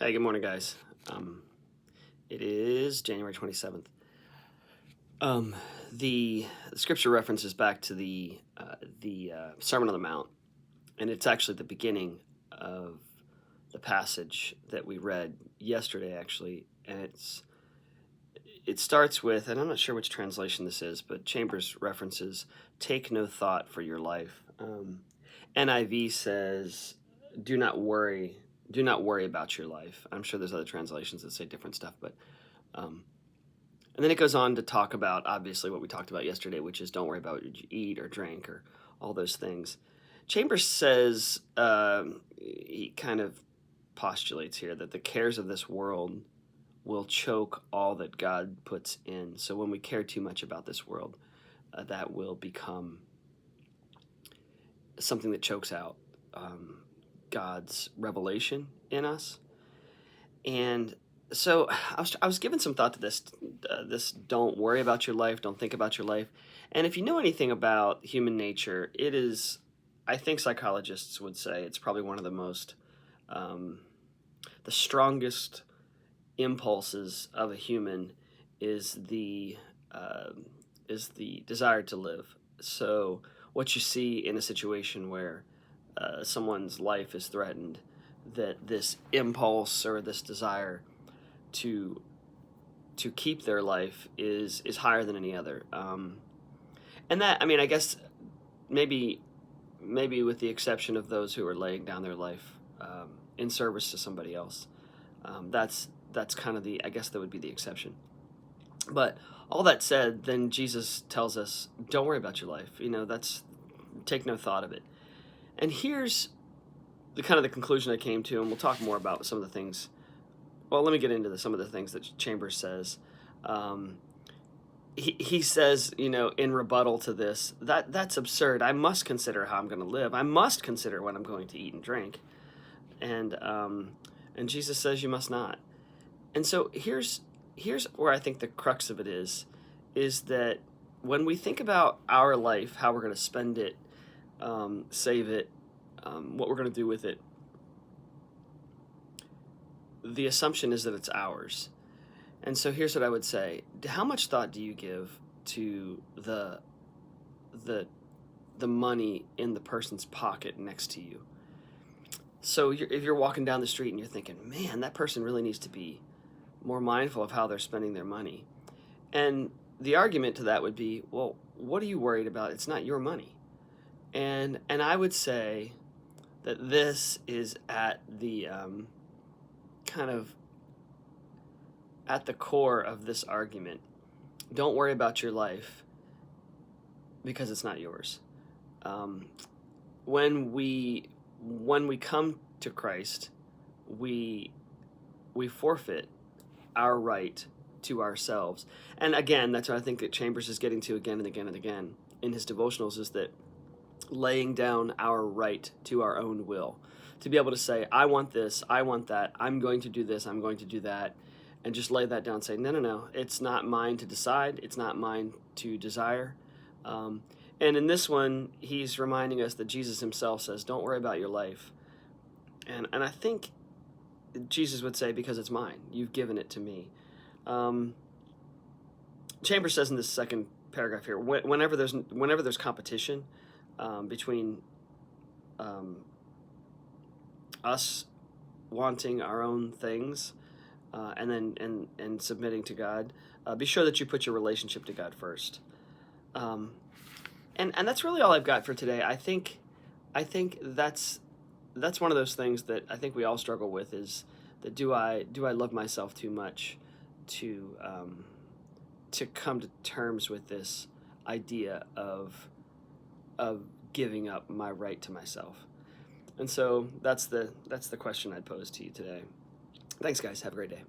Hey, good morning, guys. Um, it is January 27th. Um, the scripture references back to the Sermon on the Mount, and it's actually the beginning of the passage that we read yesterday, actually. And it starts with, and I'm not sure which translation this is, but Chambers references, "Take no thought for your life." NIV says, do not worry about your life." I'm sure there's other translations that say different stuff, but um, and then it goes on to talk about obviously what we talked about yesterday, which is don't worry about what you eat or drink or all those things. Chambers says he kind of postulates here that the cares of this world will choke all that God puts in. So when we care too much about this world, that will become something that chokes out God's revelation in us. And so I was giving some thought to this don't worry about your life, don't think about your life. And if you know anything about human nature, it is, I think psychologists would say it's probably one of the most, the strongest impulses of a human is uh, the desire to live. So what you see in a situation where someone's life is threatened, that this impulse or this desire to keep their life is higher than any other. And that, I mean, I guess maybe with the exception of those who are laying down their life in service to somebody else, that's kind of the, I guess that would be the exception. But all that said, then Jesus tells us, don't worry about your life. That's, take no thought of it. And here's the kind of the conclusion I came to, and we'll talk more about some of the things. Well, let me get into some of the things that Chambers says. Um, he says, in rebuttal to this, that's absurd. I must consider how I'm going to live. I must consider what I'm going to eat and drink. And Jesus says you must not. And so here's where I think the crux of it is that when we think about our life, how we're going to spend it, save it, what we're going to do with it, the assumption is that it's ours. And so here's what I would say. How much thought do you give to the money in the person's pocket next to you? So if you're walking down the street and you're thinking, man, that person really needs to be more mindful of how they're spending their money. And the argument to that would be, well, what are you worried about? It's not your money. And I would say that this is at the kind of at the core of this argument. Don't worry about your life because it's not yours. When we come to Christ, we forfeit our right to ourselves. And again, that's what I think that Chambers is getting to again and again and again in his devotionals, is that laying down our right to our own will, to be able to say, I want this, I want that, I'm going to do this, I'm going to do that, and just lay that down and say, no, it's not mine to decide, it's not mine to desire. And in this one, he's reminding us that Jesus himself says, don't worry about your life. And I think Jesus would say, because it's mine, you've given it to me. Chambers says in this second paragraph here, whenever there's competition between us wanting our own things and submitting to God, be sure that you put your relationship to God first. And that's really all I've got for today. I think that's one of those things that I think we all struggle with, is that do I love myself too much to come to terms with this idea of giving up my right to myself. And so that's the question I'd pose to you today. Thanks, guys. Have a great day.